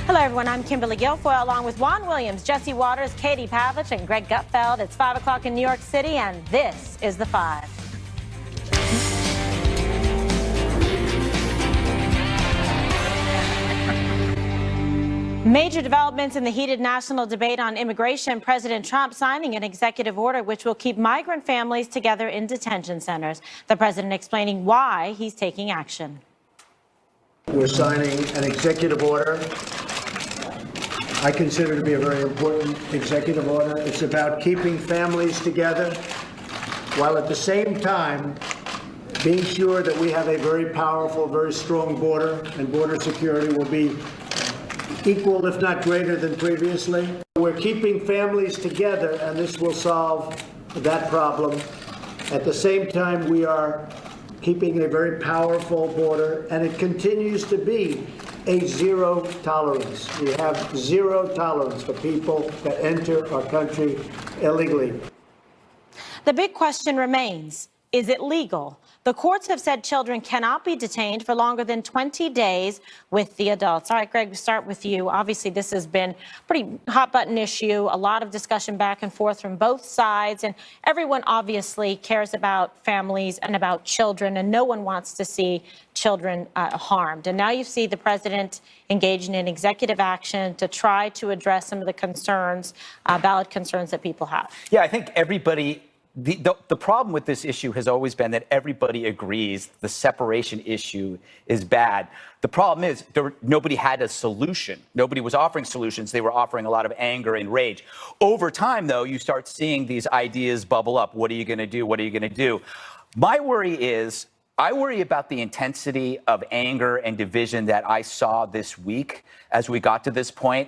Hello, everyone. I'm Kimberly Guilfoyle, along with Juan Williams, Jesse Waters, Katie Pavlich, and Greg Gutfeld. It's 5 o'clock in New York City, and this is The Five. Major developments in the heated national debate on immigration. President Trump signing an executive order which will keep migrant families together in detention centers. The president explaining why he's taking action. We're signing an executive order I consider to be a very important executive order. It's about keeping families together while at the same time being sure that we have a very powerful, very strong border, and border security will be equal, if not greater, than previously. We're keeping families together, and this will solve that problem. At the same time, we are keeping a very powerful border, and it continues to be a zero tolerance. We have zero tolerance for people that enter our country illegally. The big question remains, is it legal? The courts have said children cannot be detained for longer than 20 days with the adults. All right, Greg, we start with you. Obviously, this has been a pretty hot-button issue, a lot of discussion back and forth from both sides, and everyone obviously cares about families and about children, and no one wants to see children harmed. And now you see the president engaging in executive action to try to address some of the concerns, valid concerns that people have. Yeah, I think everybody... The problem with this issue has always been that everybody agrees the separation issue is bad. The problem is nobody had a solution. Nobody was offering solutions. They were offering a lot of anger and rage. Over time, though, you start seeing these ideas bubble up. What are you going to do? What are you going to do? My worry is, I worry about the intensity of anger and division that I saw this week as we got to this point.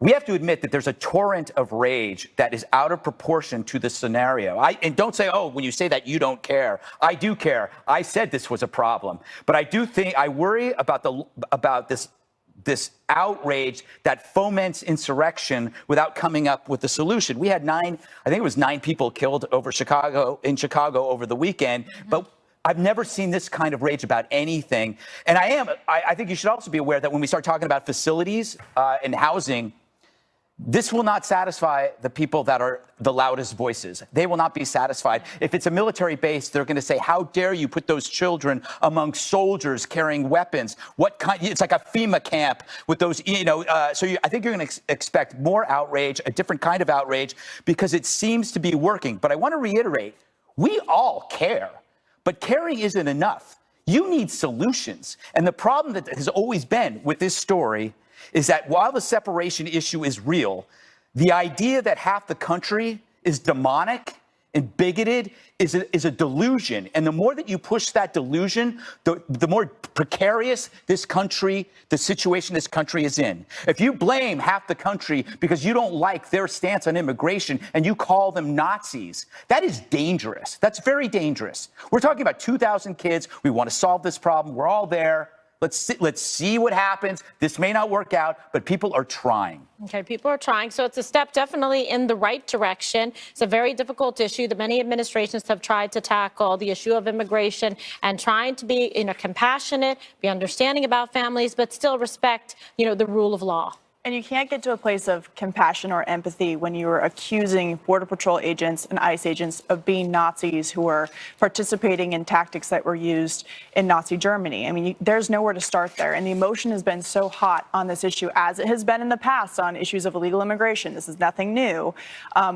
We have to admit that there's a torrent of rage that is out of proportion to the scenario. And don't say, oh, when you say that, you don't care. I do care. I said this was a problem. But I worry about this outrage that foments insurrection without coming up with a solution. We had I think it was 9 people killed in Chicago over the weekend. But I've never seen this kind of rage about anything. And I think you should also be aware that when we start talking about facilities and housing, this will not satisfy the people that are the loudest voices. They will not be satisfied. If it's a military base, they're going to say, how dare you put those children among soldiers carrying weapons? It's like a FEMA camp with those, I think you're going to expect more outrage, a different kind of outrage, because it seems to be working. But I want to reiterate, we all care, but caring isn't enough. You need solutions. And the problem that has always been with this story is that while the separation issue is real, the idea that half the country is demonic and bigoted is a delusion. And the more that you push that delusion, the more precarious the situation this country is in. If you blame half the country because you don't like their stance on immigration and you call them Nazis, that is dangerous. That's very dangerous. We're talking about 2,000 kids. We want to solve this problem. We're all there. Let's see what happens. This may not work out, but people are trying. Okay, people are trying. So it's a step definitely in the right direction. It's a very difficult issue that many administrations have tried to tackle, the issue of immigration, and trying to be compassionate, be understanding about families, but still respect, the rule of law. And you can't get to a place of compassion or empathy when you are accusing Border Patrol agents and ICE agents of being Nazis who are participating in tactics that were used in Nazi Germany. I mean, there's nowhere to start there. And the emotion has been so hot on this issue, as it has been in the past on issues of illegal immigration. This is nothing new.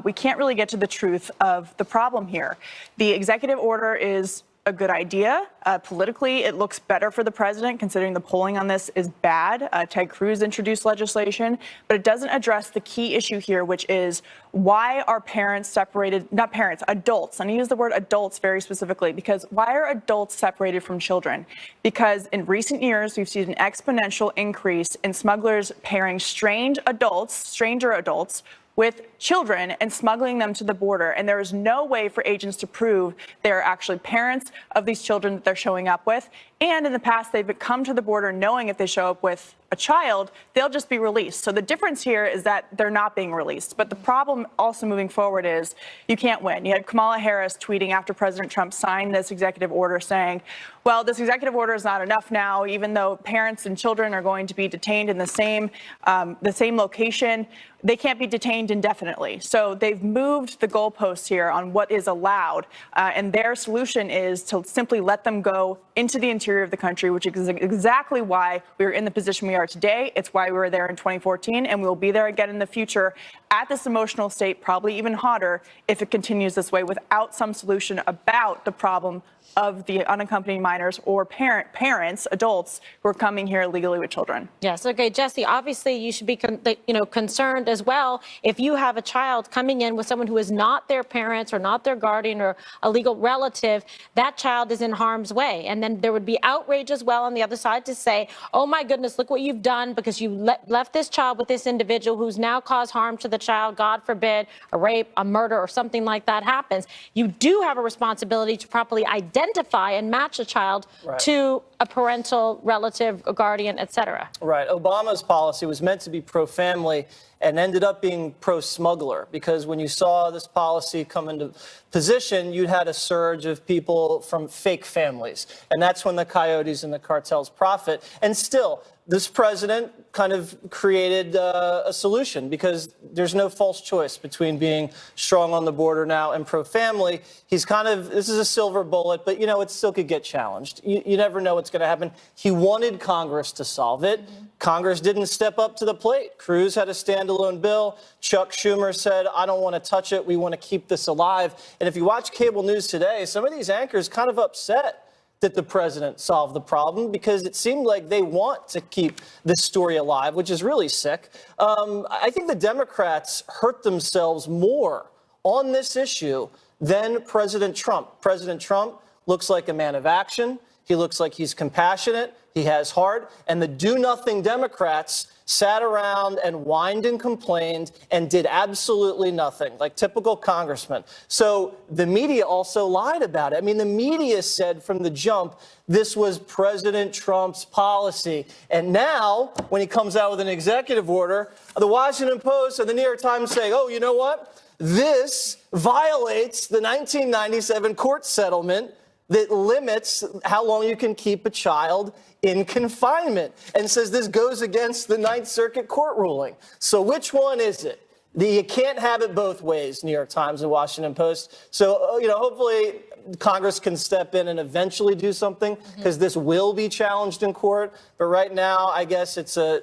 We can't really get to the truth of the problem here. The executive order is a good idea. Politically, it looks better for the president, considering the polling on this is bad. Ted Cruz introduced legislation, but it doesn't address the key issue here, which is why are parents separated, not parents, adults. And I use the word adults very specifically, because why are adults separated from children? Because in recent years, we've seen an exponential increase in smugglers pairing stranger adults with children and smuggling them to the border. And there is no way for agents to prove they're actually parents of these children that they're showing up with. And in the past, they've come to the border knowing if they show up with a child, they'll just be released. So the difference here is that they're not being released. But the problem also moving forward is you can't win. You had Kamala Harris tweeting after President Trump signed this executive order saying, well, this executive order is not enough now, even though parents and children are going to be detained in the same location. They can't be detained indefinitely. So they've moved the goalposts here on what is allowed. And their solution is to simply let them go into the interior of the country, which is exactly why we're in the position we are today. It's why we were there in 2014, and we will be there again in the future at this emotional state, probably even hotter if it continues this way without some solution about the problem of the unaccompanied minors or parents, adults who are coming here illegally with children. Yes. Okay, Jesse, obviously you should be concerned as well if you have a child coming in with someone who is not their parents or not their guardian or a legal relative. That child is in harm's way. And then there would be outrage as well on the other side to say, oh, my goodness, look what you've done because you left this child with this individual who's now caused harm to the child. God forbid a rape, a murder, or something like that happens. You do have a responsibility to properly identify and match a child to a parental relative, a guardian, et cetera. Right. Obama's policy was meant to be pro-family and ended up being pro-smuggler, because when you saw this policy come into position, you had a surge of people from fake families. And that's when the coyotes and the cartels profit. And still, this president kind of created a solution, because there's no false choice between being strong on the border now and pro-family. He's this is a silver bullet, but, it still could get challenged. You never know what's going to happen. He wanted Congress to solve it. Congress didn't step up to the plate. Cruz had a standalone bill. Chuck Schumer said, I don't want to touch it. We want to keep this alive. And if you watch cable news today, some of these anchors kind of upset that the president solved the problem, because it seemed like they want to keep this story alive, which is really sick. I think the Democrats hurt themselves more on this issue than President Trump. President Trump looks like a man of action. He looks like he's compassionate. He has heart. And the do-nothing Democrats sat around and whined and complained and did absolutely nothing, like typical congressmen. So the media also lied about it. I mean, the media said from the jump, this was President Trump's policy. And now, when he comes out with an executive order, the Washington Post and the New York Times say, oh, you know what? This violates the 1997 court settlement that limits how long you can keep a child in confinement, and says this goes against the Ninth Circuit court ruling. So which one is it? You can't have it both ways, New York Times and Washington Post. So, hopefully Congress can step in and eventually do something, because this will be challenged in court. But right now, I guess it's a,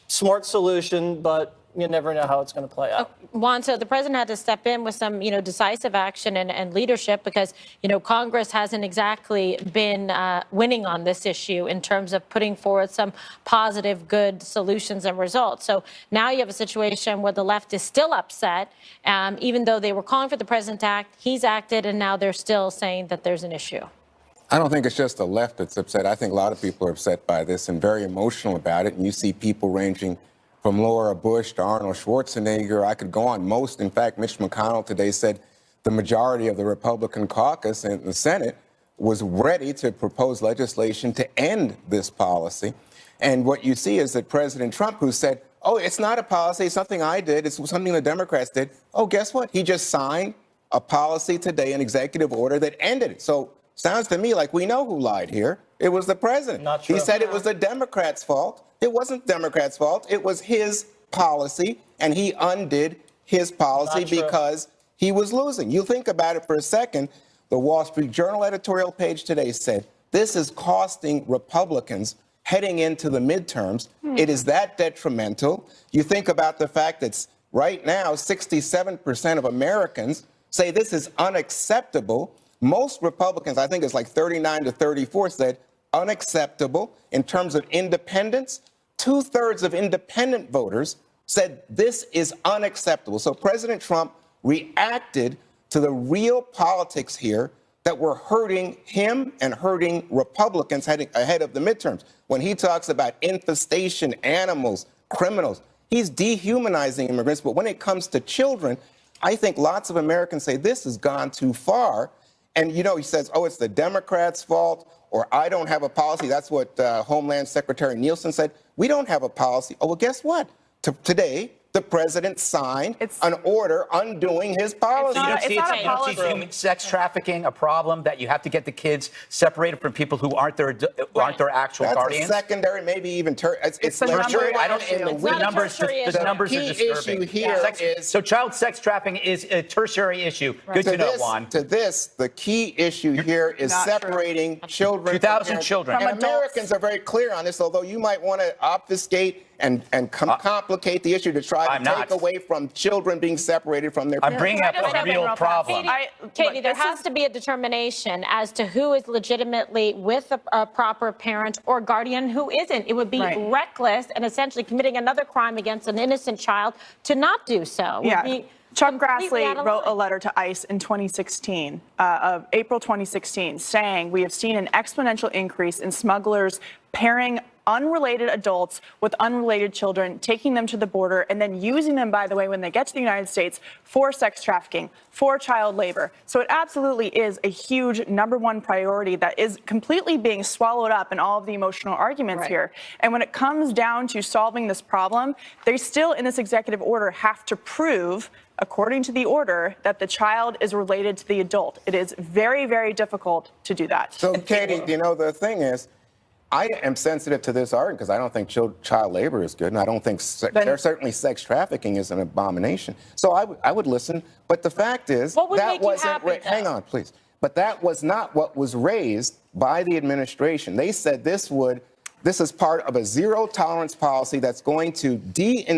smart solution, but you never know how it's going to play out. Juan, so the president had to step in with some, decisive action and leadership, because, Congress hasn't exactly been winning on this issue in terms of putting forward some positive, good solutions and results. So now you have a situation where the left is still upset, even though they were calling for the president to act, he's acted, and now they're still saying that there's an issue. I don't think it's just the left that's upset. I think a lot of people are upset by this and very emotional about it. And you see people ranging from Laura Bush to Arnold Schwarzenegger. I could go on. In fact, Mitch McConnell today said the majority of the Republican caucus in the Senate was ready to propose legislation to end this policy. And what you see is that President Trump, who said, oh, it's not a policy, it's something I did, it's something the Democrats did. Oh, guess what? He just signed a policy today, an executive order that ended it. So sounds to me like we know who lied here. It was the president. Not true. He said it was the Democrats' fault. It wasn't the Democrats' fault. It was his policy, and he undid his policy because he was losing. You think about it for a second. The Wall Street Journal editorial page today said this is costing Republicans heading into the midterms. It is that detrimental. You think about the fact that right now 67% of Americans say this is unacceptable. Most Republicans, I think it's like 39 to 34, said unacceptable. In terms of independence, 2/3 of independent voters said this is unacceptable. So President Trump reacted to the real politics here that were hurting him and hurting Republicans heading ahead of the midterms. When he talks about infestation, animals, criminals, he's dehumanizing immigrants. But when it comes to children, I think lots of Americans say this has gone too far. And, he says, oh, it's the Democrats' fault. or I don't have a policy. That's what Homeland Secretary Nielsen said. We don't have a policy. Oh, well, guess what? Today, the president signed an order undoing his policy. It's not a You don't see policy. human sex trafficking a problem, that you have to get the kids separated from people who aren't their actual That's guardians? a secondary, maybe even it's the number Tertiary, I don't. issue. It's The not a numbers, tertiary the issue. numbers are The key disturbing. issue here is- So child sex trafficking is a tertiary issue. Good to know, Juan. To this, the key issue here is Not true. separating children. 2,000 from parents. children. And From adults. Americans are very clear on this, although you might want to obfuscate and complicate the issue to try I'm to not. take away from children being separated from their I'm parents. bringing up Can I just a jump in real real fast? problem. Katie, there this has is- to be a determination as to who is legitimately with a proper parent or guardian, who isn't. It would be Right. reckless and essentially committing another crime against an innocent child to not do so. It would Yeah. be Chuck completely out Grassley of wrote a line. letter to ICE in 2016, of April 2016, saying we have seen an exponential increase in smugglers pairing unrelated adults with unrelated children, taking them to the border, and then using them, by the way, when they get to the United States for sex trafficking, for child labor. So it absolutely is a huge #1 priority that is completely being swallowed up in all of the emotional arguments here. And when it comes down to solving this problem, they still, in this executive order, have to prove, according to the order, that the child is related to the adult. It is very, very difficult to do that. So, Katie, you know, the thing is, I am sensitive to this argument because I don't think child labor is good, and I don't think certainly sex trafficking is an abomination. So I would listen, but the fact is What would that make you wasn't happy, hang though? on, please. But that was not what was raised by the administration. They said this is part of a zero tolerance policy that's going to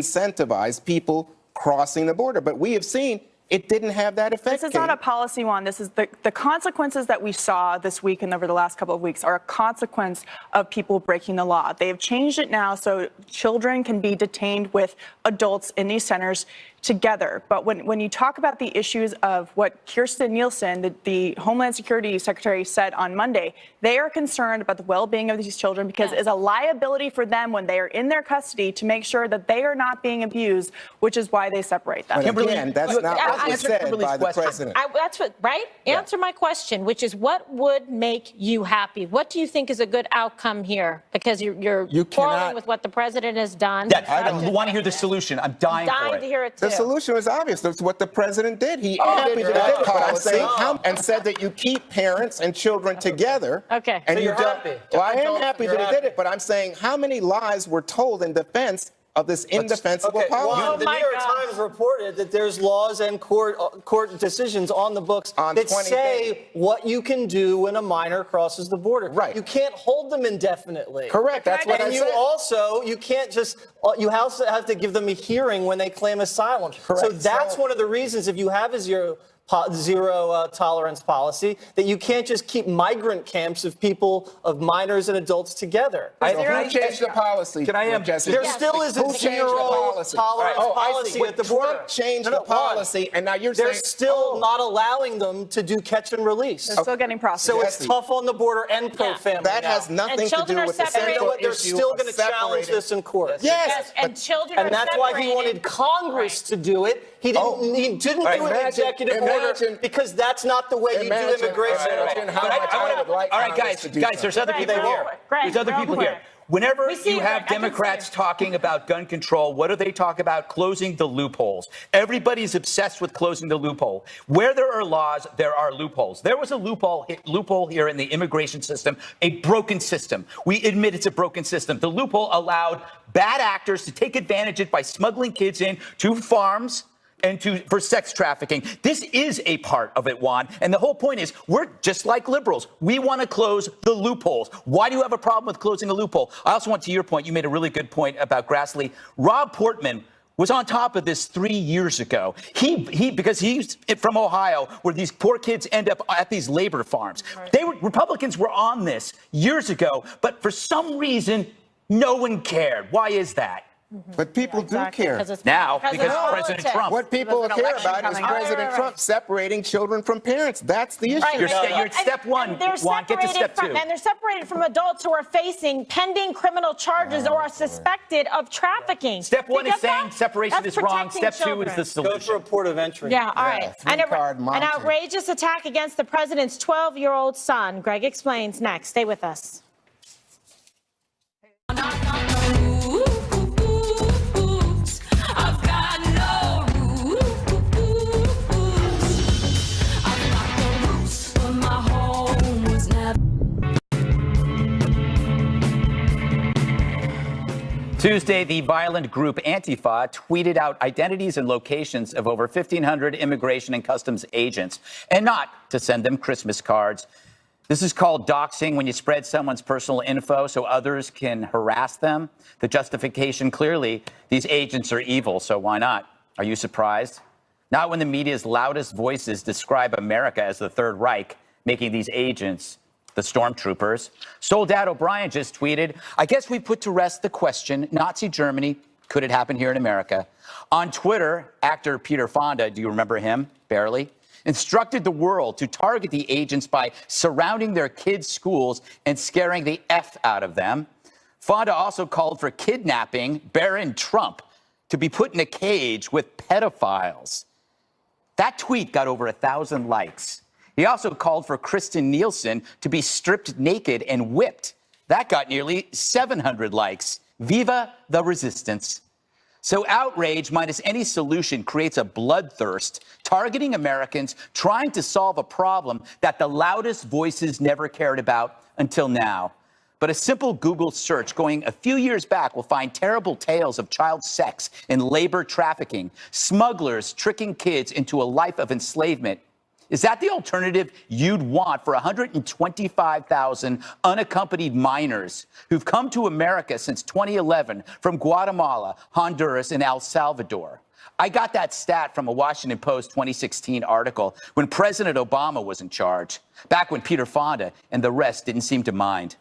de-incentivize people crossing the border. But we have seen it didn't have that effect. This is not a policy one. This is the consequences that we saw this week and over the last couple of weeks are a consequence of people breaking the law. They have changed it now so children can be detained with adults in these centers together. But when you talk about the issues of what Kirstjen Nielsen, the Homeland Security Secretary, said on Monday, they are concerned about the well-being of these children because it's a liability for them when they are in their custody to make sure that they are not being abused, which is why they separate them. But Kimberly, again, that's you- not what was answer said Kimberly's by the question. president. That's what, right? Answer my question, which is what would make you happy? What do you think is a good outcome here? Because you're You quarreling cannot- with what the president has done. Yeah, I want to hear the solution. I'm dying for Dying it. to hear it too. The solution is obvious. That's what the president did. He happy ended that that did it, but I'm policy saying and said that you keep parents and children together. Okay. And So you you're don't. happy. Well, I am You're happy that he happy. did it, but I'm saying how many lies were told in defense of this indefensible Okay, policy? well, the my New York God. Times reported that there's laws and court decisions on the books On that 20 say days. what you can do when a minor crosses the border. Right. You can't hold them indefinitely. Correct. That's what I And said. you can't just, you also have to give them a hearing when they claim asylum. Correct. So that's So- one of the reasons if you have a zero tolerance policy, that you can't just keep migrant camps of people, of minors and adults together. Who changed the policy? Can I, Jesse? There still is a Who changed the zero policy? tolerance Oh, I see. policy at the border. Trump changed No, the no, Juan. policy, and now you're They're saying still not allowing them to do catch and release. They're still getting processed. So it's Jesse. tough on the border and pro-family. that now. has nothing And to children do are with the separated. And you know central what? They're issue still of going to challenge separating- this in court. Yes, And children And are that's why he separated. wanted Congress to do it. He didn't, Oh. he didn't Right. do an Imagine- executive order imagine- because that's not the way you do immigration. Imagine how But much I would like all right, Congress guys, to do there's other Greg, people real here. quick. Greg, There's other real people quick. here. Whenever We see you you, have Greg. I can see Democrats you. talking about gun control, what do they talk about? Closing the loopholes. Everybody's obsessed with closing the loophole. Where there are laws, there are loopholes. There was a loophole here in the immigration system, a broken system. We admit it's a broken system. The loophole allowed bad actors to take advantage of it by smuggling kids in to farms and for sex trafficking. This is a part of it, Juan. And the whole point is we're just like liberals. We want to close the loopholes. Why do you have a problem with closing a loophole? I also want to your point. You made a really good point about Grassley. Rob Portman was on top of this 3 years ago. Because he's from Ohio, where these poor kids end up at these labor farms. Republicans were on this years ago, but for some reason, no one cared. Why is that? But people do care. Now, because President Trump. What people There's an care election about is coming up. President Trump separating children from parents. That's the issue. Right. You're at step one, And they're Juan, get to separated step from, two. and they're separated from adults who are facing pending criminal charges or are suspected of trafficking. Step one You is get saying that? separation That's is wrong. protecting Step two is the children. solution. Go for a port of entry. Yeah, all right. three-card An Monty. outrageous attack against the president's 12-year-old son. Greg explains next. Stay with us. I've got no rules. I've got the roots, but my home was never. Tuesday, the violent group Antifa tweeted out identities and locations of over 1,500 immigration and customs agents, and not to send them Christmas cards. This is called doxing, when you spread someone's personal info so others can harass them. The justification, clearly, these agents are evil, so why not? Are you surprised? Not when the media's loudest voices describe America as the Third Reich, making these agents the stormtroopers. Soledad O'Brien just tweeted, I guess we put to rest the question, Nazi Germany, could it happen here in America? On Twitter, actor Peter Fonda, do you remember him? Barely. Instructed the world to target the agents by surrounding their kids' schools and scaring the F out of them. Fonda also called for kidnapping Barron Trump to be put in a cage with pedophiles. That tweet got over 1,000 likes. He also called for Kristen Nielsen to be stripped naked and whipped. That got nearly 700 likes. Viva the resistance. So outrage minus any solution creates a bloodthirst, targeting Americans trying to solve a problem that the loudest voices never cared about until now. But a simple Google search going a few years back will find terrible tales of child sex and labor trafficking, smugglers tricking kids into a life of enslavement. Is that the alternative you'd want for 125,000 unaccompanied minors who've come to America since 2011 from Guatemala, Honduras, and El Salvador? I got that stat from a Washington Post 2016 article when President Obama was in charge, back when Peter Fonda and the rest didn't seem to mind.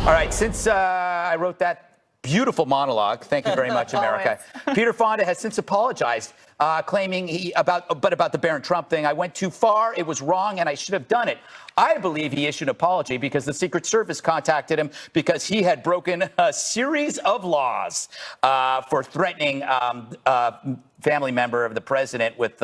All right, since I wrote that beautiful monologue, thank you very much, America. Peter Fonda has since apologized, claiming about the Barron Trump thing. I went too far, it was wrong, and I should have done it. I believe he issued an apology because the Secret Service contacted him because he had broken a series of laws for threatening a family member of the president with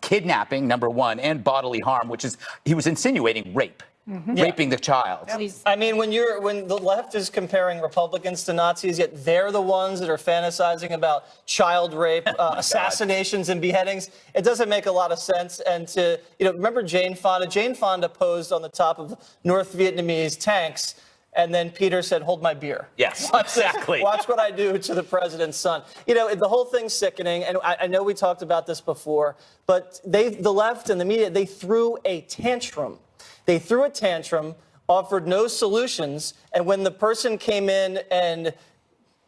kidnapping, number one, and bodily harm, which is, he was insinuating rape. Raping the child. I mean, when the left is comparing Republicans to Nazis, yet they're the ones that are fantasizing about child rape, assassinations, and beheadings, it doesn't make a lot of sense. And to, remember Jane Fonda? Jane Fonda posed on the top of North Vietnamese tanks, and then Peter said, "Hold my beer." Yes, exactly. Watch what I do to the president's son. The whole thing's sickening, and I know we talked about this before, but the left and the media, they threw a tantrum. They threw a tantrum, offered no solutions, and when the person came in and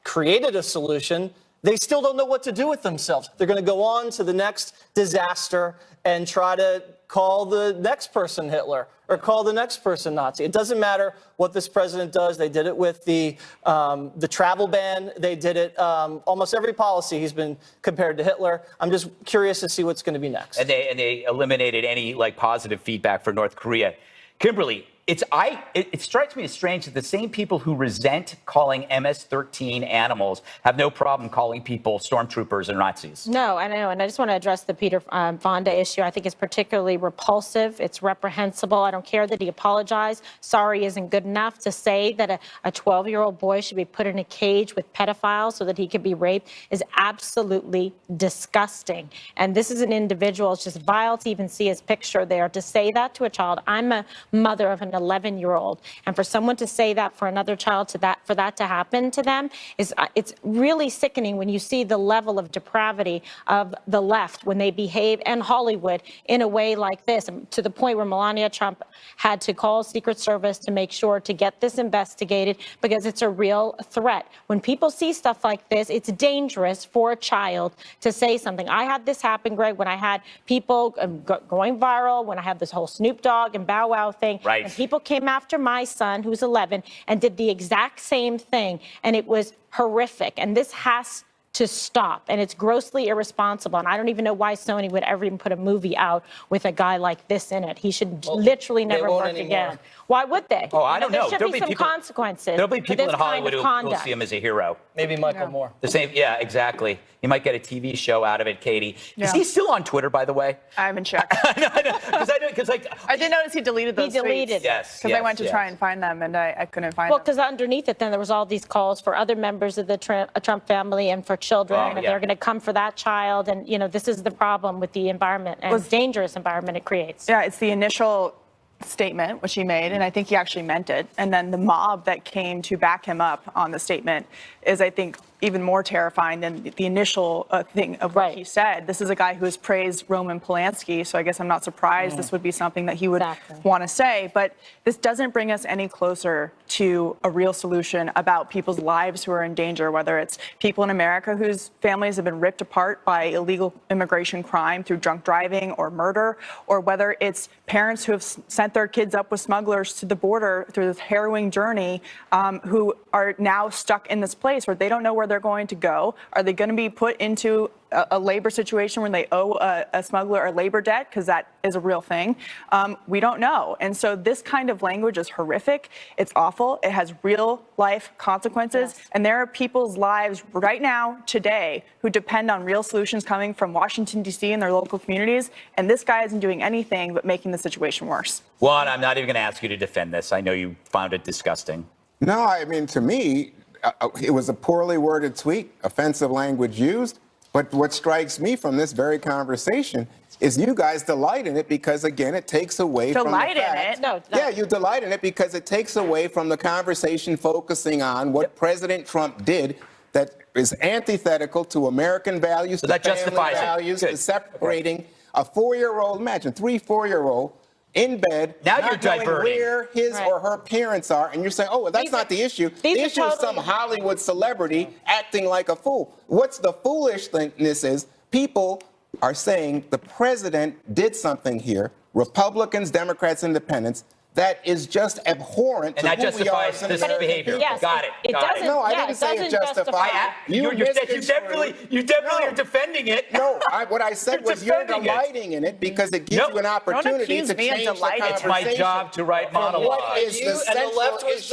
created a solution, they still don't know what to do with themselves. They're going to go on to the next disaster and try to call the next person Hitler or call the next person Nazi. It doesn't matter what this president does. They did it with the travel ban. They did it almost every policy. He's been compared to Hitler. I'm just curious to see what's going to be next. And they eliminated any positive feedback for North Korea. Kimberly, it strikes me as strange that the same people who resent calling MS-13 animals have no problem calling people stormtroopers and Nazis. No, I know. And I just want to address the Peter Fonda issue. I think it's particularly repulsive. It's reprehensible. I don't care that he apologized. Sorry isn't good enough. To say that a 12-year-old boy should be put in a cage with pedophiles so that he could be raped is absolutely disgusting. And this is an individual. It's just vile to even see his picture there. To say that to a child, I'm a mother of an 11-year-old, and for someone to say that for another child, for that to happen to them, it's really sickening when you see the level of depravity of the left when they behave, and Hollywood, in a way like this, to the point where Melania Trump had to call Secret Service to make sure to get this investigated because it's a real threat. When people see stuff like this, it's dangerous for a child to say something. I had this happen, Greg, when I had people going viral, when I had this whole Snoop Dogg and Bow Wow thing. Right. And people came after my son, who's 11, and did the exact same thing. And it was horrific. And this has to stop. And it's grossly irresponsible. And I don't even know why Sony would ever even put a movie out with a guy like this in it. He should literally they never won't work anymore. again. Why would they? Oh, I don't know. There should There'll be be some people- consequences. There'll be for people this in kind Hollywood of who will conduct. see him as a hero. Maybe Michael Moore. The same, yeah, exactly. You might get a TV show out of it, Katie. Is Yeah. he still on Twitter, by the way? I haven't checked. Because like, I did notice he deleted those deleted tweets. Yes, Because I yes, went to yes. try and find them, and I couldn't find Well, them. because underneath it, then there was all these calls for other members of the Trump family and for children, Oh, and yeah. they're going to come for that child. And, you know, this is the problem with the environment and dangerous environment it creates. Yeah, it's the initial statement, which he made, and I think he actually meant it. And then the mob that came to back him up on the statement is, I think, even more terrifying than the initial thing of what he said. This is a guy who has praised Roman Polanski, so I guess I'm not surprised this would be something that he would want to say. But this doesn't bring us any closer to a real solution about people's lives who are in danger, whether it's people in America whose families have been ripped apart by illegal immigration crime through drunk driving or murder, or whether it's parents who have sent their kids up with smugglers to the border through this harrowing journey, who are now stuck in this place where they don't know where they're going to go. Are they going to be put into a labor situation where they owe a smuggler a labor debt? Because that is a real thing. We don't know. And so this kind of language is horrific. It's awful. It has real life consequences. Yes. And there are people's lives right now, today, who depend on real solutions coming from Washington, D.C. and their local communities. And this guy isn't doing anything but making the situation worse. Juan, I'm not even going to ask you to defend this. I know you found it disgusting. No, I mean, to me, it was a poorly worded tweet, offensive language used. But what strikes me from this very conversation is you guys delight in it because, again, it takes away from the fact. Delight in it? No, Yeah, you delight in it because it takes away from the conversation focusing on what President Trump did that is antithetical to American values, So to that family justifies it. values, Good. to separating a 4-year-old, imagine, 3-4-year-old in bed, Now not you're knowing diverting. where his or her parents are, and you're saying, oh, well, that's These not are- the issue. The these are issue is some totally- Hollywood celebrity acting like a fool. What's the foolishness is people are saying the president did something here, Republicans, Democrats, Independents, that is just abhorrent And to that who we are justifies as an this American behavior. people. Yes, Got it. it Got doesn't. No, I yeah, didn't it say it doesn't justified. You definitely No. are defending it. No, what I said You're was you're defending it. delighting in it because it gives Nope. you an opportunity accuse to me of change the delighting. conversation. It's my job to write from monologues. What is You the and the central left was,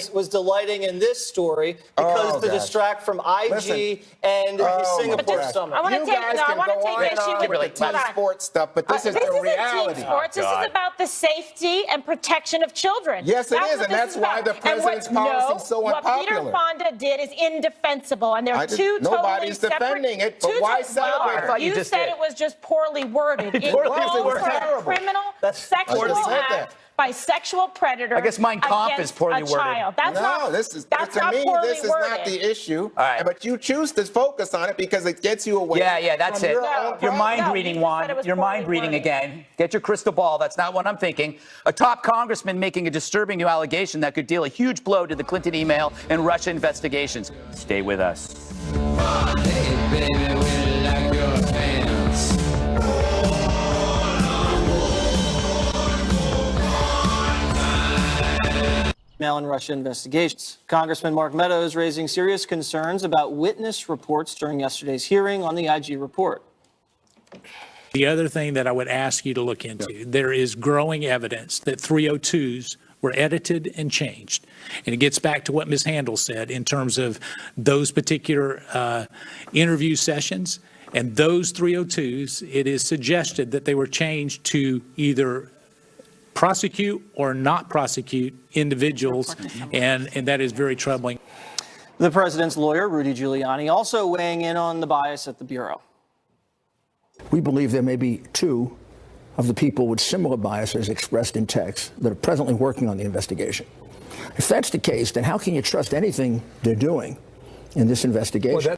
issue? was delighting in this story because Oh, to gosh. distract from IG Listen. and Oh, his my Singapore gosh. summit. I wanna You take- guys no, I can wanna go take on and issue on with with the the team hold on. sports stuff, but this is this the isn't reality. team sports. This God. is about the safety and protection of children. Yes, it That's is, what and this that's is why about. the And president's policy is so What unpopular. Peter Fonda did is indefensible, and there are two totally nobody's separate. defending it, but two why to- celebrate well, it? I thought you You just said did. it was just poorly worded. It Poorly calls worded. for a Terrible. criminal sexual I just said act that. by sexual predator. I guess Mein Kampf is against poorly a worded. child. That's No, not. this is that's to not me. poorly This is worded. not the issue. All right. But you choose to focus on it because it gets you away. Yeah, that's from it. your No. own You're problem. mind No, reading, you just said Juan. it was You're mind poorly reading worded. again. Get your crystal ball. That's not what I'm thinking. A top congressman making a disturbing new allegation that could deal a huge blow to the Clinton email and Russia investigations. Stay with us. Mail in Russia investigations. Congressman Mark Meadows raising serious concerns about witness reports during yesterday's hearing on the IG report. The other thing that I would ask you to look into, there is growing evidence that 302s were edited and changed. And it gets back to what Ms. Handel said in terms of those particular interview sessions. And those 302s, it is suggested that they were changed to either prosecute or not prosecute individuals, and that is very troubling. The president's lawyer, Rudy Giuliani, also weighing in on the bias at the Bureau. We believe there may be two of the people with similar biases expressed in text that are presently working on the investigation. If that's the case, then how can you trust anything they're doing in this investigation?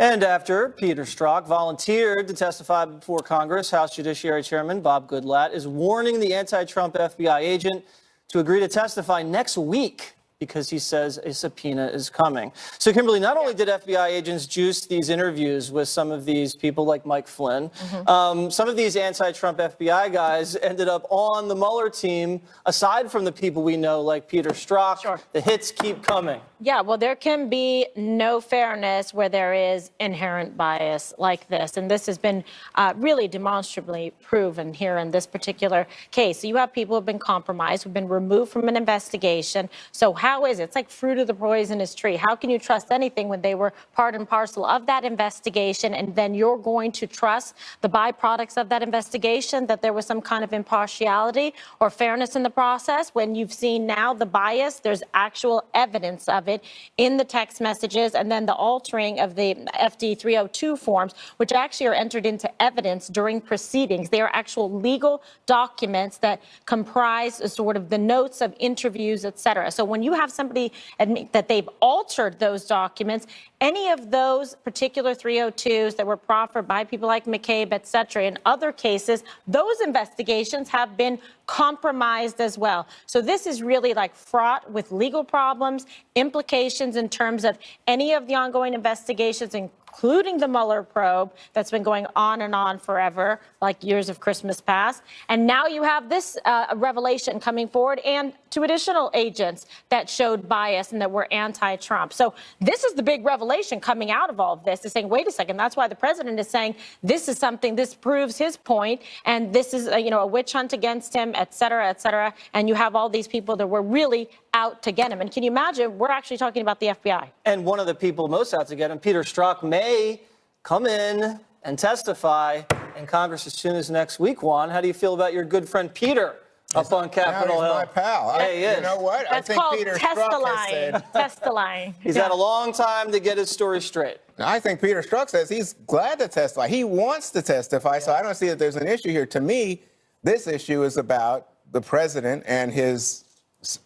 And after Peter Strzok volunteered to testify before Congress, House Judiciary Chairman Bob Goodlatte is warning the anti-Trump FBI agent to agree to testify next week because he says a subpoena is coming. So, Kimberly, not only did FBI agents juice these interviews with some of these people like Mike Flynn, some of these anti-Trump FBI guys ended up on the Mueller team, aside from the people we know like Peter Strzok. Sure. The hits keep coming. Yeah, well, there can be no fairness where there is inherent bias like this. And this has been really demonstrably proven here in this particular case. So you have people who have been compromised, who've been removed from an investigation. So how is it? It's like fruit of the poisonous tree. How can you trust anything when they were part and parcel of that investigation, and then you're going to trust the byproducts of that investigation, that there was some kind of impartiality or fairness in the process, when you've seen now the bias, there's actual evidence of it in the text messages, and then the altering of the FD 302 forms, which actually are entered into evidence during proceedings. They are actual legal documents that comprise sort of the notes of interviews, et cetera. So when you have somebody admit that they've altered those documents, any of those particular 302s that were proffered by people like McCabe, et cetera, in other cases, those investigations have been compromised as well. So this is really like fraught with legal problems, implications in terms of any of the ongoing investigations, including the Mueller probe that's been going on and on forever, like years of Christmas past. And now you have this revelation coming forward, and two additional agents that showed bias and that were anti-Trump. So this is the big revelation coming out of all of this, is saying, wait a second, that's why the president is saying this is something, this proves his point, and this is a witch hunt against him, et cetera, et cetera. And you have all these people that were really out to get him. And can you imagine, we're actually talking about the FBI. And one of the people most out to get him, Peter Strzok, may come in and testify in Congress as soon as next week. Juan, how do you feel about your good friend Peter up on Capitol Hill? Now he's my pal. Yeah, he is. You know what? That's I think called Peter Strzok has testifying. said. Testifying. He's had a long time to get his story straight. I think Peter Strzok says he's glad to testify. He wants to testify, so I don't see that there's an issue here. To me, this issue is about the president and his, his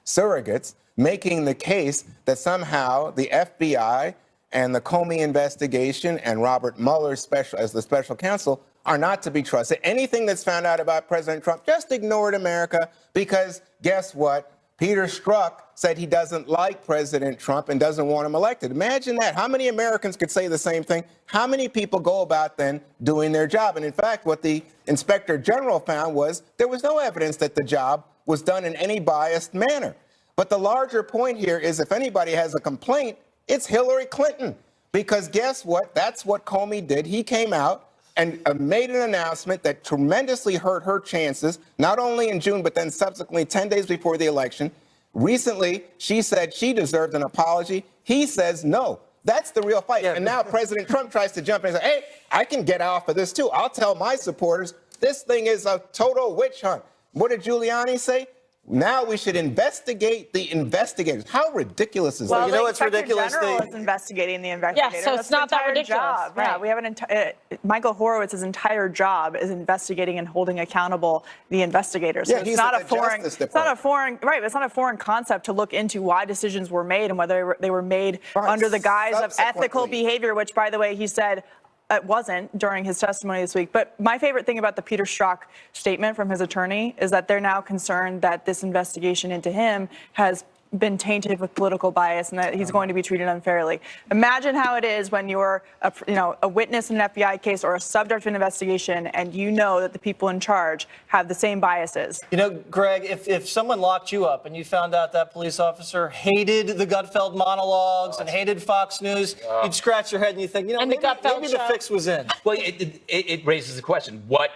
surrogates making the case that somehow the FBI and the Comey investigation and Robert Mueller as the special counsel are not to be trusted. Anything that's found out about President Trump, just ignore it, America, because guess what? Peter Strzok said he doesn't like President Trump and doesn't want him elected. Imagine that. How many Americans could say the same thing? How many people go about then doing their job? And in fact, what the Inspector General found was there was no evidence that the job was done in any biased manner. But the larger point here is, if anybody has a complaint, it's Hillary Clinton. Because guess what? That's what Comey did. He came out and made an announcement that tremendously hurt her chances, not only in June, but then subsequently 10 days before the election. Recently, she said she deserved an apology. He says no. That's the real fight. Yeah. And now President Trump tries to jump in and say, hey, I can get off of this too. I'll tell my supporters this thing is a total witch hunt. What did Giuliani say? Now we should investigate the investigators. How ridiculous is Well, that? you know the what's Inspector ridiculous? General is investigating the investigator. so it's That's not the that entire ridiculous, job. Yeah, right. we have Michael Horowitz's entire job is investigating and holding accountable the investigators. Yeah, So he's it's not at a the foreign. Justice It's not a Department. foreign. Right. It's not a foreign concept to look into why decisions were made and whether they were made Right, under the guise of ethical subsequently. behavior, which, by the way, he said it wasn't during his testimony this week. But my favorite thing about the Peter Strzok statement from his attorney is that they're now concerned that this investigation into him has been tainted with political bias and that he's going to be treated unfairly. Imagine how it is when you're a witness in an FBI case or a subject of an investigation and you know that the people in charge have the same biases. You know, Greg, if someone locked you up and you found out that police officer hated the Gutfeld monologues and hated Fox News, you'd scratch your head and you think, And the Gutfeld maybe the show. fix was in. Well, it raises the question, what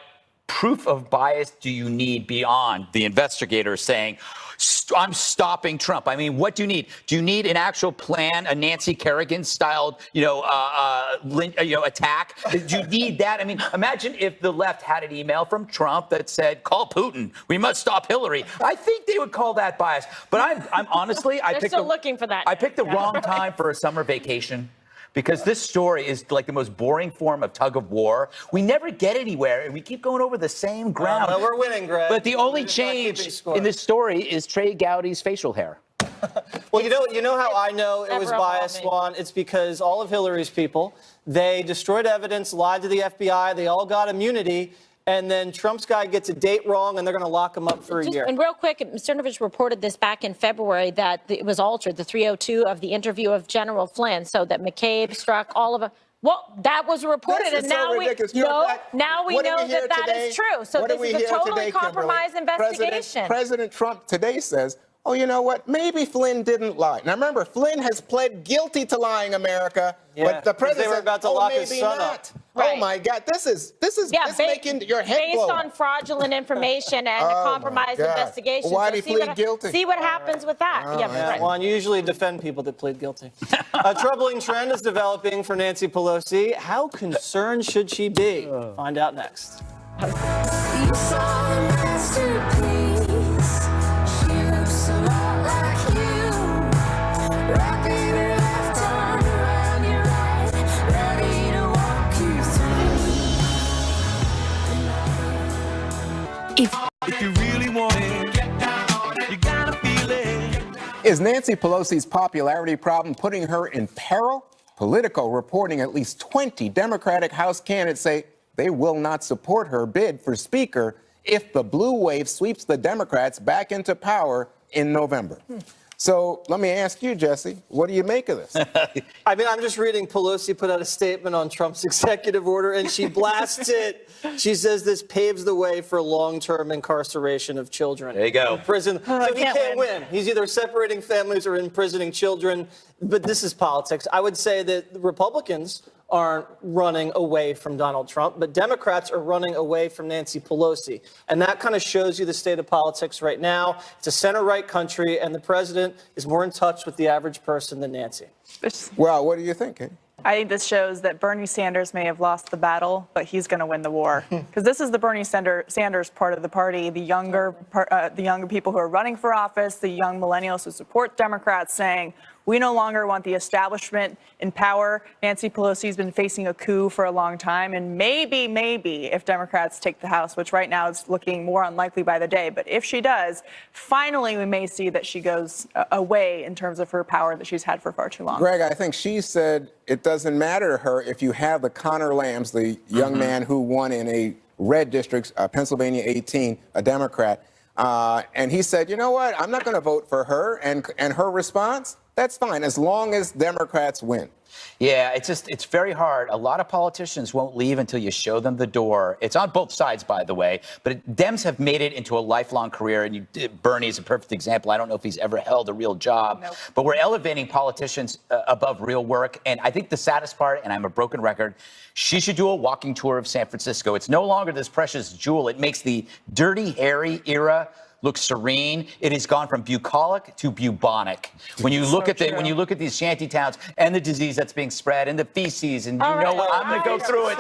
proof of bias do you need beyond the investigator saying, I'm stopping Trump? I mean, what do you need? Do you need an actual plan, a Nancy Kerrigan-styled, attack? Do you need that? I mean, imagine if the left had an email from Trump that said, call Putin. We must stop Hillary. I think they would call that bias. But I'm honestly, I They're picked still looking for that. I picked the wrong time for a summer vacation. Because this story is like the most boring form of tug of war. We never get anywhere, and we keep going over the same ground. Well, we're winning, Greg. But the only We're just not keeping change score. in this story is Trey Gowdy's facial hair. Well, you know how I know it was never biased, evolving. Juan? It's because all of Hillary's people, they destroyed evidence, lied to the FBI, they all got immunity, and then Trump's guy gets a date wrong, and they're going to lock him up for a year. And real quick, Cernovich reported this back in February that it was altered, the 302 of the interview of General Flynn, so that McCabe struck all of them. Well, that was reported, This is and so now ridiculous. now we What did know we hear that today? is true. So What this did we is a hear totally today, compromised Kimberly? investigation. President Trump today says, oh, you know what? Maybe Flynn didn't lie. Now, remember, Flynn has pled guilty to lying, America. Yeah, but the 'cause president they were said, about to oh, lock his maybe son not. up. Oh, Right. my God. This is making your head based blow. on fraudulent information and a Oh, my compromised God. investigation. Why So did he see plead what- guilty? See what happens with that. Yeah, Yeah, right. Juan, you usually defend people that plead guilty. A troubling trend is developing for Nancy Pelosi. How concerned should she be? Find out next. You saw the masterpiece. She looks a lot like you. Wrapping her left arm around your right, ready to walk you through. If you really want it, get down on it. You gotta feel it. Is Nancy Pelosi's popularity problem putting her in peril? Politico reporting at least 20 Democratic House candidates say they will not support her bid for Speaker if the blue wave sweeps the Democrats back into power in November. So let me ask you, Jesse, what do you make of this? I mean, I'm just reading Pelosi put out a statement on Trump's executive order, and she blasts it. She says this paves the way for long-term incarceration of children. There you go. In prison. So he can't win. He's either separating families or imprisoning children. But this is politics. I would say that the Republicans aren't running away from Donald Trump, but Democrats are running away from Nancy Pelosi. And that kind of shows you the state of politics right now. It's a center-right country, and the president is more in touch with the average person than Nancy. Well, what do you think, Katie? I think this shows that Bernie Sanders may have lost the battle, but he's going to win the war. Because this is the Bernie Sanders part of the party, the younger people who are running for office, the young millennials who support Democrats saying, we no longer want the establishment in power. Nancy Pelosi's been facing a coup for a long time. And maybe, if Democrats take the House, which right now is looking more unlikely by the day, but if she does, finally we may see that she goes away in terms of her power that she's had for far too long. Greg, I think she said it doesn't matter to her if you have the Connor Lambs, the young man who won in a red district, Pennsylvania 18, a Democrat. And he said, you know what, I'm not going to vote for her. And her response, that's fine, as long as Democrats win. Yeah, it's very hard. A lot of politicians won't leave until you show them the door. It's on both sides, by the way. But Dems have made it into a lifelong career, and Bernie is a perfect example. I don't know if he's ever held a real job. Nope. But we're elevating politicians above real work. And I think the saddest part, and I'm a broken record, she should do a walking tour of San Francisco. It's no longer this precious jewel. It makes the Dirty Harry era look serene. It has gone from bucolic to bubonic. When you look when you look at these shanty towns and the disease that's being spread and the feces, and you know what, I'm going to go through it.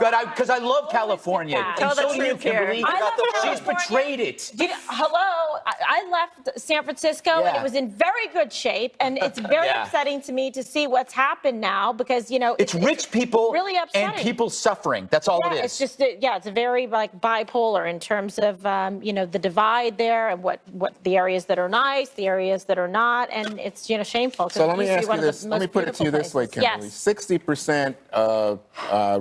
Good, because I love California. Tell And the so do you, truth here. Kimberly. I love She's California. betrayed it. Hello, I left San Francisco and Yeah. it was in very good shape, and it's very Yeah. upsetting to me to see what's happened now because It's rich people really upsetting. and people suffering. That's all it is. It's just it's a very bipolar in terms of the divide there and what the areas that are nice, the areas that are not, and it's shameful. 'cause So it let me used to be ask one you of the this. Let me most put it to you beautiful this way, places. Kimberly. Yes. 60% of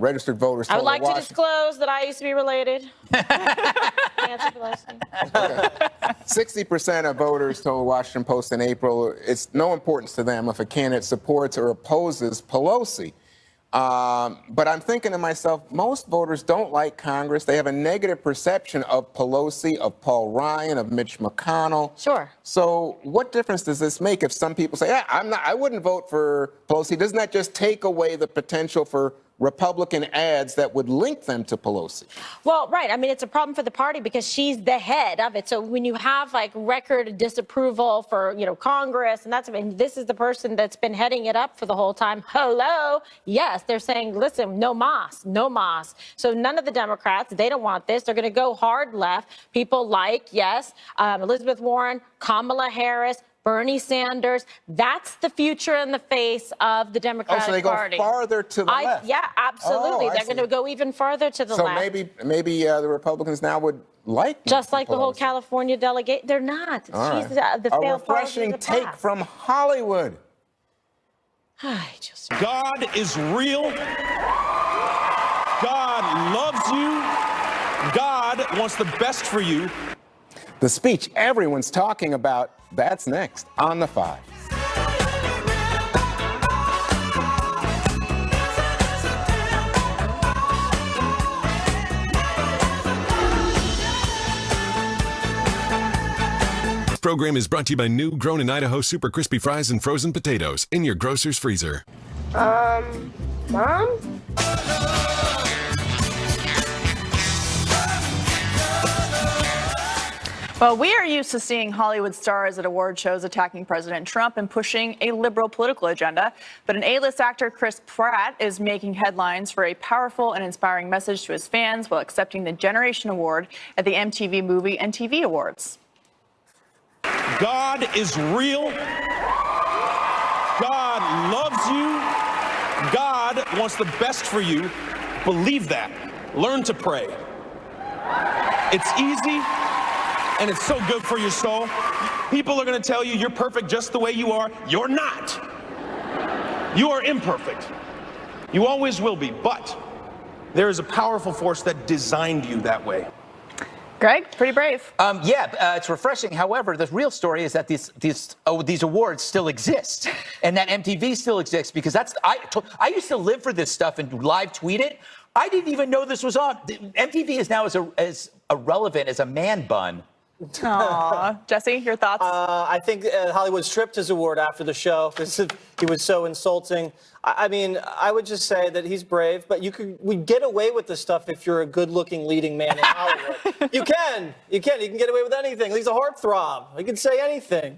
registered voters I told would like to Washington. disclose that I used to be related. Nancy Pelosi. 60% of voters told Washington Post in April it's no importance to them if a candidate supports or opposes Pelosi. But I'm thinking to myself, most voters don't like Congress. They have a negative perception of Pelosi, of Paul Ryan, of Mitch McConnell. Sure. So what difference does this make if some people say, yeah, I wouldn't vote for Pelosi? Doesn't that just take away the potential for Republican ads that would link them to Pelosi? Well, right. I mean, it's a problem for the party because she's the head of it. So when you have record disapproval for, Congress, and this is the person that's been heading it up for the whole time. Hello. Yes, they're saying, listen, no mas, no mas. So none of the Democrats, they don't want this. They're going to go hard left. People like, yes, Elizabeth Warren, Kamala Harris, Bernie Sanders. That's the future and the face of the Democratic so they go Party. farther to the left. Yeah, absolutely. Oh, I They're going to see. go even further to the So left. maybe the Republicans now would like Just Nancy like the whole Pelosi. California delegate, they're not. All She's right. the A failed refreshing policy take of the past. from Hollywood. God is real. God loves you. God wants the best for you. The speech everyone's talking about, that's next on The Five. This program is brought to you by new Grown in Idaho Super Crispy Fries and Frozen Potatoes in your grocer's freezer. Mom? Well, we are used to seeing Hollywood stars at award shows attacking President Trump and pushing a liberal political agenda. But an A-list actor, Chris Pratt, is making headlines for a powerful and inspiring message to his fans while accepting the Generation Award at the MTV Movie and TV Awards. God is real. God loves you. God wants the best for you. Believe that. Learn to pray. It's easy, and it's so good for your soul. People are going to tell you you're perfect just the way you are. You're not. You are imperfect. You always will be, but there is a powerful force that designed you that way. Greg, pretty brave. It's refreshing. However, the real story is that these awards still exist, and that MTV still exists because I used to live for this stuff and live tweet it. I didn't even know this was on. MTV is now as irrelevant as a man bun. Aw. Jesse, your thoughts? I think Hollywood stripped his award after the show because he was so insulting. I mean, I would just say that he's brave, but we get away with this stuff if you're a good-looking leading man in Hollywood. You can get away with anything. He's a heartthrob. He can say anything.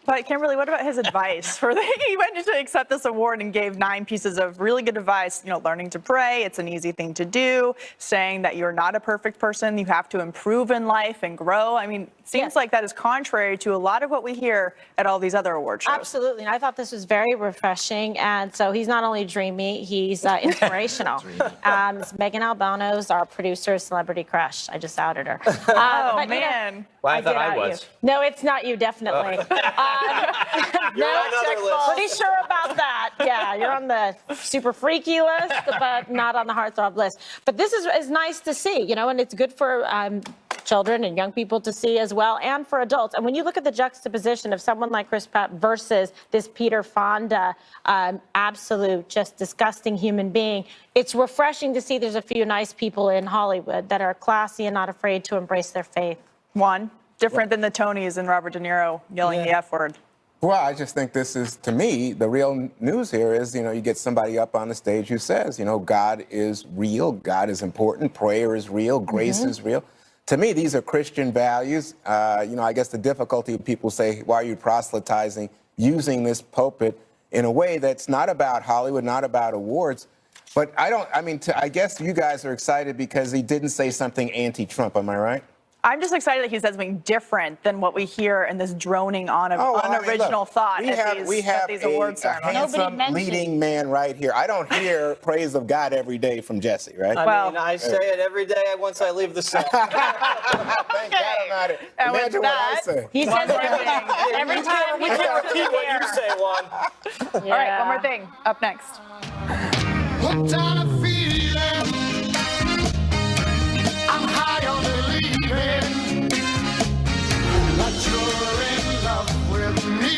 But Kimberly, what about his advice? He went to accept this award and gave 9 pieces of really good advice. You know, learning to pray, it's an easy thing to do. Saying that you're not a perfect person, you have to improve in life and grow. I mean, it seems like that is contrary to a lot of what we hear at all these other award shows. Absolutely, and I thought this was very refreshing. And so he's not only dreamy, he's inspirational. Megan Albano's our producer, Celebrity Crush. I just outed her. Oh, man. Well, I thought did I out was. you. No, it's not you, definitely. Pretty sure about that. Yeah, you're on the super freaky list, but not on the heartthrob list. But this is nice to see, you know, and it's good for children and young people to see as well, and for adults. And when you look at the juxtaposition of someone like Chris Pratt versus this Peter Fonda, absolute, just disgusting human being, it's refreshing to see there's a few nice people in Hollywood that are classy and not afraid to embrace their faith. Different than the Tonys and Robert De Niro yelling the F word. Well, I just think this is, to me, the real news here is, you know, you get somebody up on the stage who says, you know, God is real, God is important, prayer is real, grace is real. To me, these are Christian values. You know, I guess the difficulty people say, why are you proselytizing, using this pulpit in a way that's not about Hollywood, not about awards. But I guess you guys are excited because he didn't say something anti-Trump, am I right? I'm just excited that he said something different than what we hear in this droning on of unoriginal thought at these award ceremonies. Handsome leading man right here. I don't hear praise of God every day from Jesse, right? I mean, I say it every day once I leave the set. Thank God about it. Imagine what I say. He says every time we Repeat what you say, Juan. All right, one more thing. Up next. Hooked on a feeling. I'm high on believing that you're in love with me.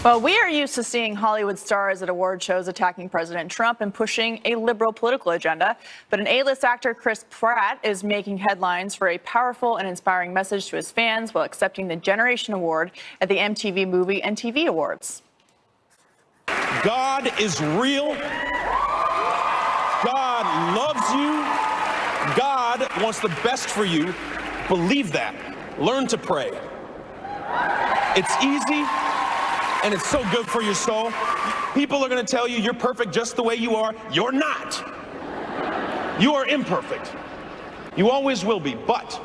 Well, we are used to seeing Hollywood stars at award shows attacking President Trump and pushing a liberal political agenda. But an A-list actor, Chris Pratt, is making headlines for a powerful and inspiring message to his fans while accepting the Generation Award at the MTV Movie and TV Awards. God is real. God loves you. God wants the best for you. Believe that. Learn to pray. It's easy, and it's so good for your soul. People are going to tell you you're perfect just the way you are. You're not. You are imperfect. You always will be, but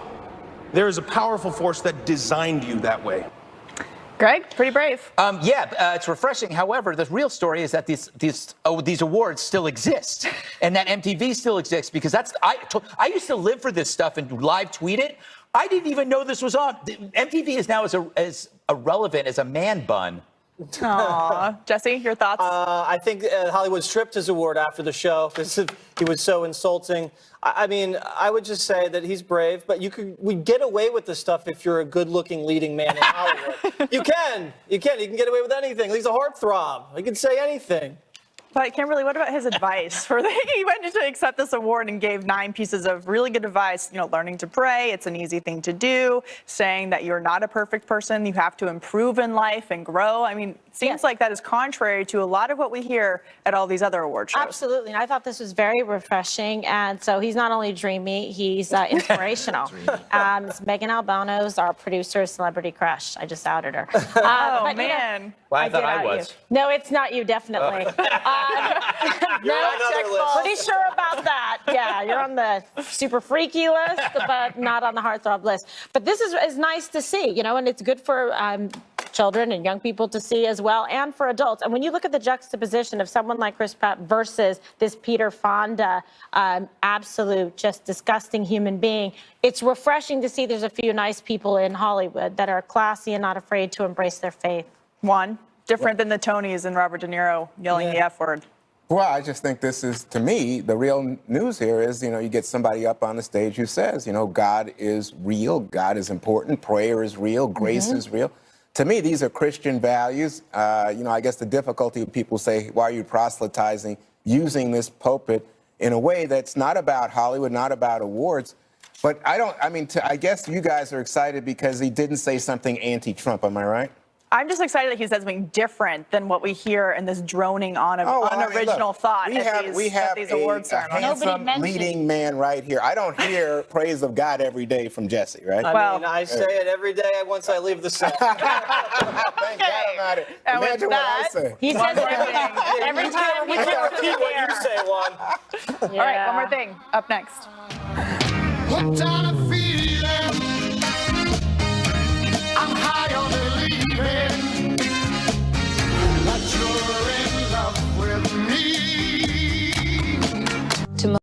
there is a powerful force that designed you that way. Greg, pretty brave. It's refreshing. However, the real story is that these awards still exist, and that MTV still exists because I used to live for this stuff and live tweet it. I didn't even know this was on. MTV is now as irrelevant as a man bun. Aw. Jesse, your thoughts? I think Hollywood stripped his award after the show because he was so insulting. I mean, I would just say that he's brave, but we get away with this stuff if you're a good-looking leading man in Hollywood. You can get away with anything. He's a heartthrob. He can say anything. But Kimberly, what about his advice? He went to accept this award and gave 9 pieces of really good advice. You know, learning to pray, it's an easy thing to do. Saying that you're not a perfect person, you have to improve in life and grow. I mean, it seems like that is contrary to a lot of what we hear at all these other award shows. Absolutely. And I thought this was very refreshing. And so he's not only dreamy, he's inspirational. Megan Albano's our producer, Celebrity Crush. I just outed her. Oh, man. Well, I thought did I out was. you. No, it's not you, definitely. You're on another list. Pretty sure about that. Yeah, you're on the super freaky list, but not on the heartthrob list. But this is nice to see, you know, and it's good for children and young people to see as well, and for adults. And when you look at the juxtaposition of someone like Chris Pratt versus this Peter Fonda, absolute, just disgusting human being, it's refreshing to see there's a few nice people in Hollywood that are classy and not afraid to embrace their faith. One, different than the Tonys and Robert De Niro yelling the F word. Well, I just think this is, to me, the real news here is, you know, you get somebody up on the stage who says, you know, God is real, God is important, prayer is real, grace is real. To me, these are Christian values. You know, I guess the difficulty of people say, why are you proselytizing, using this pulpit in a way that's not about Hollywood, not about awards. But I guess you guys are excited because he didn't say something anti-Trump, am I right? I'm just excited that he said something different than what we hear in this droning on of unoriginal thought at these award ceremonies. Handsome leading man right here. I don't hear praise of God every day from Jesse, right? I mean, I say it every day once I leave the set. Thank God I'm not it. And with Imagine what I that, say. He says everything. Every time We he can't puts repeat it what there. you say, Juan. All right, one more thing up next. What kind of feeling?